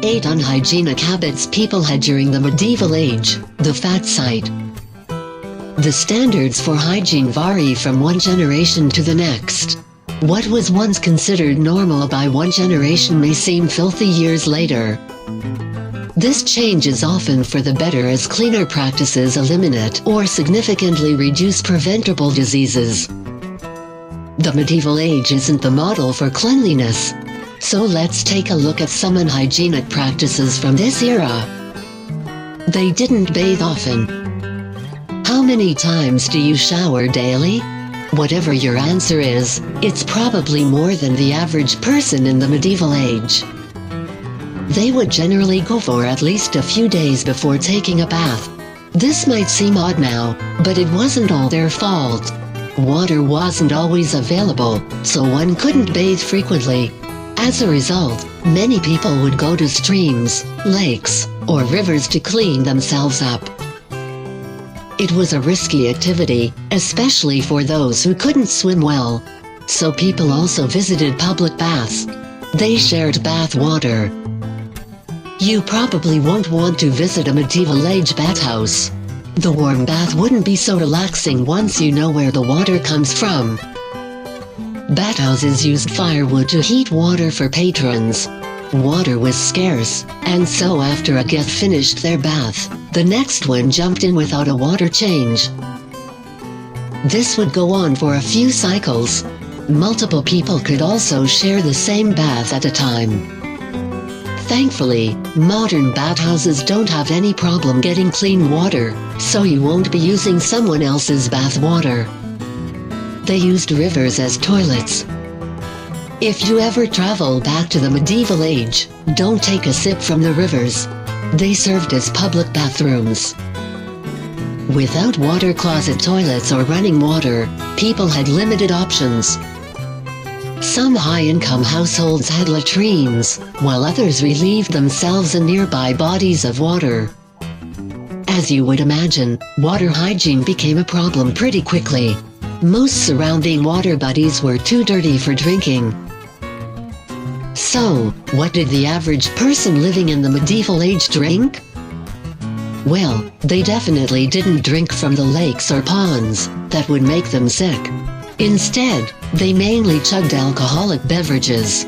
8 Unhygienic habits people had during the medieval age, the fat site. The standards for hygiene vary from one generation to the next. What was once considered normal by one generation may seem filthy years later. This change is often for the better as cleaner practices eliminate or significantly reduce preventable diseases. The medieval age isn't the model for cleanliness. So let's take a look at some unhygienic practices from this era. They didn't bathe often. How many times do you shower daily? Whatever your answer is, it's probably more than the average person in the medieval age. They would generally go for at least a few days before taking a bath. This might seem odd now, but it wasn't all their fault. Water wasn't always available, so one couldn't bathe frequently. As a result, many people would go to streams, lakes, or rivers to clean themselves up. It was a risky activity, especially for those who couldn't swim well. So people also visited public baths. They shared bath water. You probably won't want to visit a medieval-age bathhouse. The warm bath wouldn't be so relaxing once you know where the water comes from. Bathhouses used firewood to heat water for patrons. Water was scarce, and so after a guest finished their bath, the next one jumped in without a water change. This would go on for a few cycles. Multiple people could also share the same bath at a time. Thankfully, modern bathhouses don't have any problem getting clean water, so you won't be using someone else's bath water. They used rivers as toilets. If you ever travel back to the medieval age, don't take a sip from the rivers. They served as public bathrooms. Without water closet toilets or running water, people had limited options. Some high-income households had latrines, while others relieved themselves in nearby bodies of water. As you would imagine, water hygiene became a problem pretty quickly. Most surrounding water bodies were too dirty for drinking. So, what did the average person living in the medieval age drink? Well, they definitely didn't drink from the lakes or ponds. That would make them sick. Instead, they mainly chugged alcoholic beverages.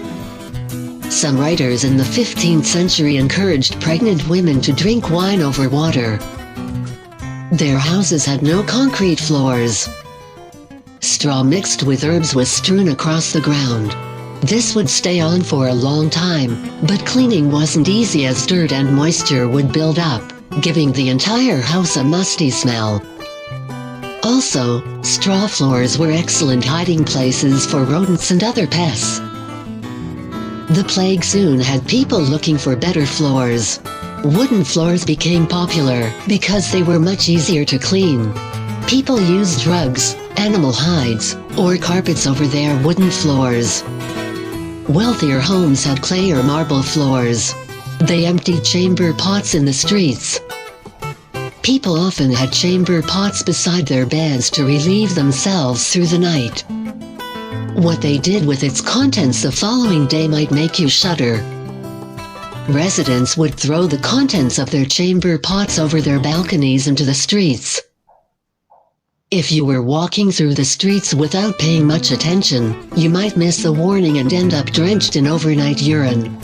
Some writers in the 15th century encouraged pregnant women to drink wine over water. Their houses had no concrete floors. Straw mixed with herbs was strewn across the ground. This would stay on for a long time, but cleaning wasn't easy as dirt and moisture would build up, giving the entire house a musty smell. Also, straw floors were excellent hiding places for rodents and other pests. The plague soon had people looking for better floors. Wooden floors became popular because they were much easier to clean. People used rugs, animal hides, or carpets over their wooden floors. Wealthier homes had clay or marble floors. They emptied chamber pots in the streets. People often had chamber pots beside their beds to relieve themselves through the night. What they did with its contents the following day might make you shudder. Residents would throw the contents of their chamber pots over their balconies into the streets. If you were walking through the streets without paying much attention, you might miss the warning and end up drenched in overnight urine.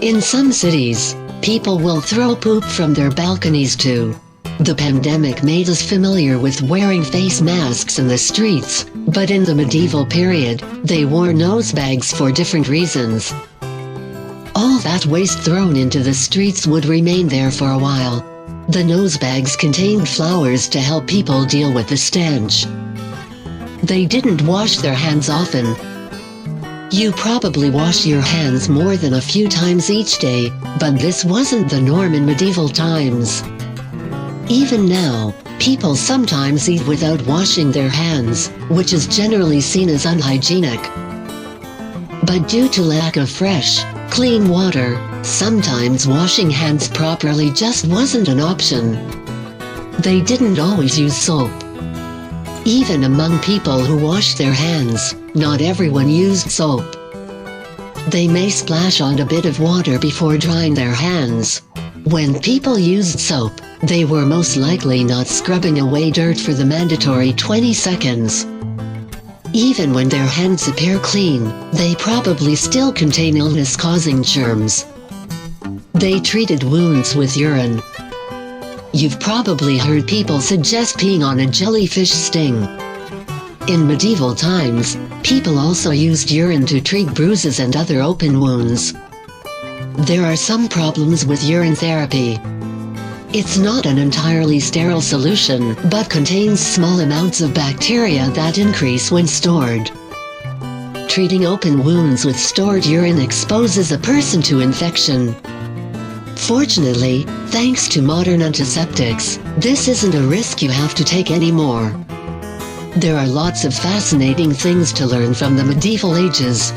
In some cities, people will throw poop from their balconies too. The pandemic made us familiar with wearing face masks in the streets, but in the medieval period, they wore nose bags for different reasons. All that waste thrown into the streets would remain there for a while. The nose bags contained flowers to help people deal with the stench. They didn't wash their hands often. You probably wash your hands more than a few times each day, but this wasn't the norm in medieval times. Even now, people sometimes eat without washing their hands, which is generally seen as unhygienic. But due to lack of fresh, clean water, sometimes washing hands properly just wasn't an option. They didn't always use soap. Even among people who washed their hands, not everyone used soap. They may splash on a bit of water before drying their hands. When people used soap, they were most likely not scrubbing away dirt for the mandatory 20 seconds. Even when their hands appear clean, they probably still contain illness-causing germs. They treated wounds with urine. You've probably heard people suggest peeing on a jellyfish sting. In medieval times, people also used urine to treat bruises and other open wounds. There are some problems with urine therapy. It's not an entirely sterile solution, but contains small amounts of bacteria that increase when stored. Treating open wounds with stored urine exposes a person to infection. Fortunately, thanks to modern antiseptics, this isn't a risk you have to take anymore. There are lots of fascinating things to learn from the medieval ages.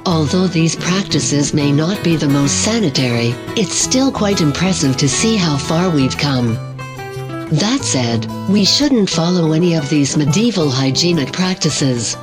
Although these practices may not be the most sanitary, it's still quite impressive to see how far we've come. That said, we shouldn't follow any of these medieval hygienic practices.